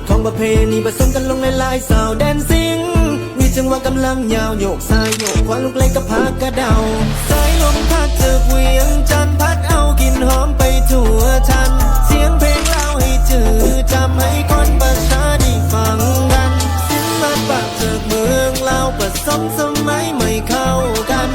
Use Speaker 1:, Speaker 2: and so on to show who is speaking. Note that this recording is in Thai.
Speaker 1: ของประเพณีผสมกันลงในลายสาวแดนซิงมีจังหวะกำลังยาวโยกซ้ายโยกขวาลูกเล็กกับพากระเดาสายลมพัดจากเวียงจันทร์พัดเอากลิ่นหอมไปทั่วทันเสียงเพลงเล่าให้จือจำให้คนประชาได้ฟังกันเสียงมาปากจากเมืองเล่าผสมสมัยไม่เข้ากัน